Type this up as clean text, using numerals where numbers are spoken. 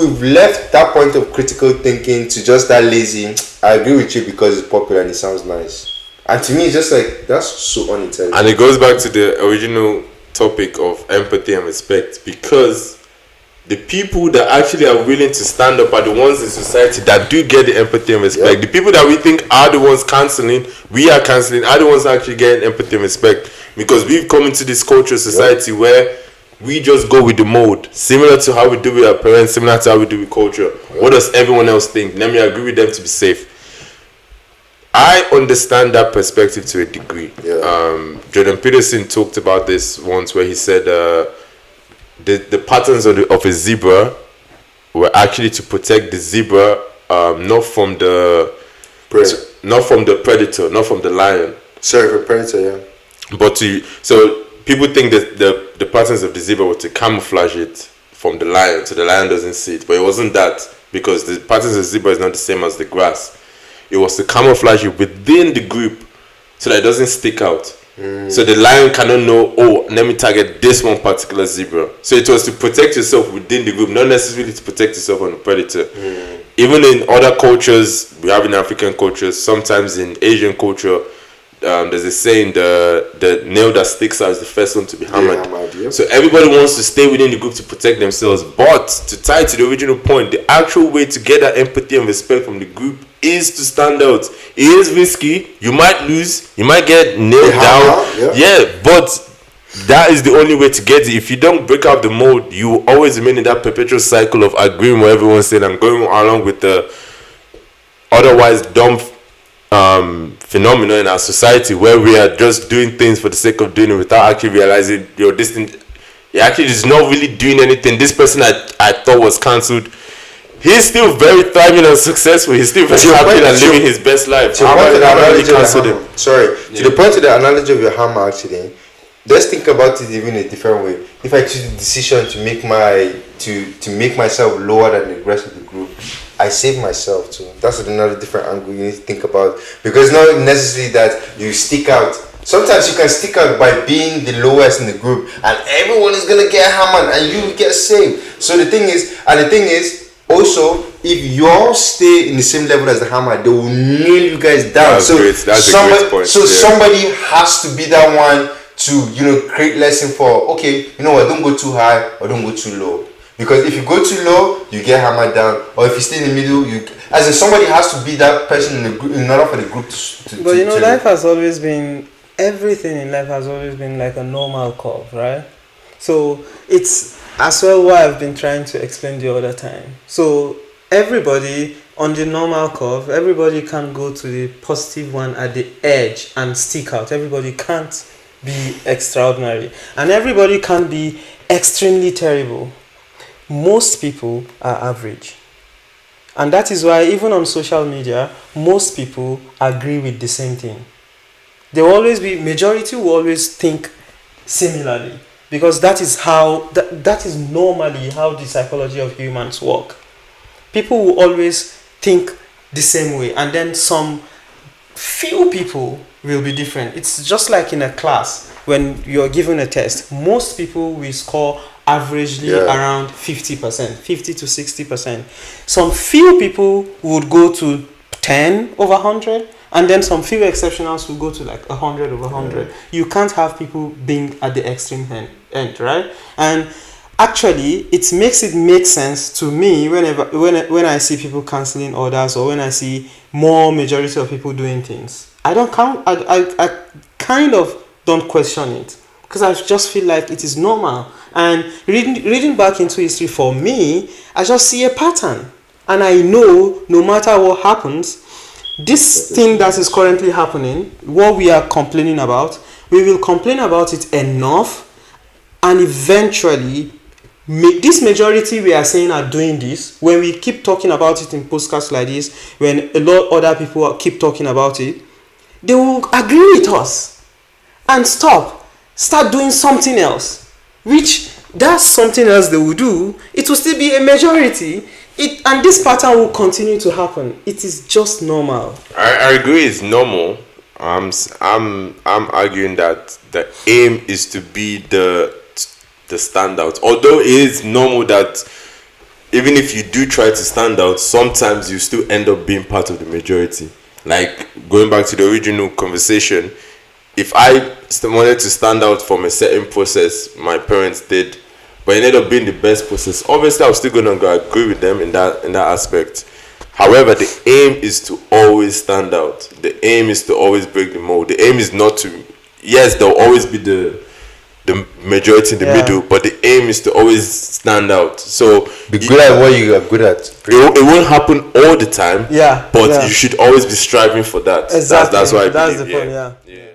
we've left that point of critical thinking to just that lazy. I agree with you because it's popular and it sounds nice. And to me, it's just like, that's so unintelligent. And it goes back to the original topic of empathy and respect, because the people that actually are willing to stand up are the ones in society that do get the empathy and respect. Yep. The people that we think are the ones cancelling, we are cancelling, are the ones actually getting empathy and respect, because we've come into this cultural society where we just go with the mode, similar to how we do with our parents, similar to how we do with culture. What does everyone else think? Let me agree with them to be safe. I understand that perspective to a degree. Jordan Peterson talked about this once, where he said the patterns of a zebra were actually to protect the zebra, not from the predator, not from the lion. Sorry, for predator, yeah. But so people think that the patterns of the zebra were to camouflage it from the lion, so the lion doesn't see it. But it wasn't that, because the patterns of the zebra is not the same as the grass. It was to camouflage it within the group, so that it doesn't stick out. So the lion cannot know, oh, let me target this one particular zebra. So it was to protect yourself within the group, not necessarily to protect yourself from the predator. Even in other cultures, we have in African cultures, sometimes in Asian culture, there's a saying, the nail that sticks out is the first one to be hammered. Yep. So everybody wants to stay within the group to protect themselves. But to tie to the original point, the actual way to get that empathy and respect from the group is to stand out. It is risky. You might lose. You might get nailed down. Yeah, but that is the only way to get it. If you don't break out the mold, you will always remain in that perpetual cycle of agreeing with everyone saying, I'm going along with the otherwise dumb phenomenon in our society, where we are just doing things for the sake of doing it without actually realizing this thing, he actually is not really doing anything. This person I thought was cancelled, he's still very thriving and successful. He's still very happy and living his best life. To the point of the analogy of your hammer, actually, let's think about it even a different way. If I choose the decision to make myself lower than the rest of the group, I save myself too. That's another different angle you need to think about, because it's not necessarily that you stick out. Sometimes you can stick out by being the lowest in the group, and everyone is gonna get hammered, and you get saved. So the thing is, also, if you all stay in the same level as the hammer, they will nail you guys down. That's a great point. So somebody has to be that one to create lesson for. Okay, you know what? Don't go too high or don't go too low. Because if you go too low, you get hammered down. Or if you stay in the middle, somebody has to be that person in the group in order for the group to. But life has always been, everything in life has always been like a normal curve, right? So it's as well what I've been trying to explain the other time. So everybody on the normal curve, everybody can go to the positive one at the edge and stick out. Everybody can't be extraordinary. And everybody can be extremely terrible. Most people are average. And that is why even on social media, most people agree with the same thing. Majority will always think similarly, because that is that is normally how the psychology of humans work. People will always think the same way, and then some few people will be different. It's just like in a class when you're given a test. Most people will score averagely around 50%, 50 to 60%. Some few people would go to 10 over 100, and then some few exceptionals will go to like 100 over 100. You can't have people being at the extreme end, right? And actually, it makes it make sense to me when I see people cancelling orders, or when I see more majority of people doing things. I kind of don't question it, because I just feel like it is normal. And reading back into history, for me, I just see a pattern, and I know no matter what happens, this thing that is currently happening, what we are complaining about, we will complain about it enough, and eventually this majority we are saying are doing this. When we keep talking about it in podcasts like this, when a lot of other people keep talking about it, they will agree with us and start doing something else, which that's something else they will do. It will still be a majority, and this pattern will continue to happen. It is just normal. I agree, it's normal. I'm arguing that the aim is to be the standout. Although it is normal that even if you do try to stand out, sometimes you still end up being part of the majority. Like going back to the original conversation, if I wanted to stand out from a certain process my parents did, but it ended up being the best process, obviously I'm still gonna go agree with them in that aspect. However, the aim is to always stand out. The aim is to always break the mold. The aim is not to, yes, there'll always be the majority in the middle, but the aim is to always stand out. So be good at what you are good at. It won't happen all the time. Yeah. But you should always be striving for that. Exactly. That's why I That's believe. the point. Yeah.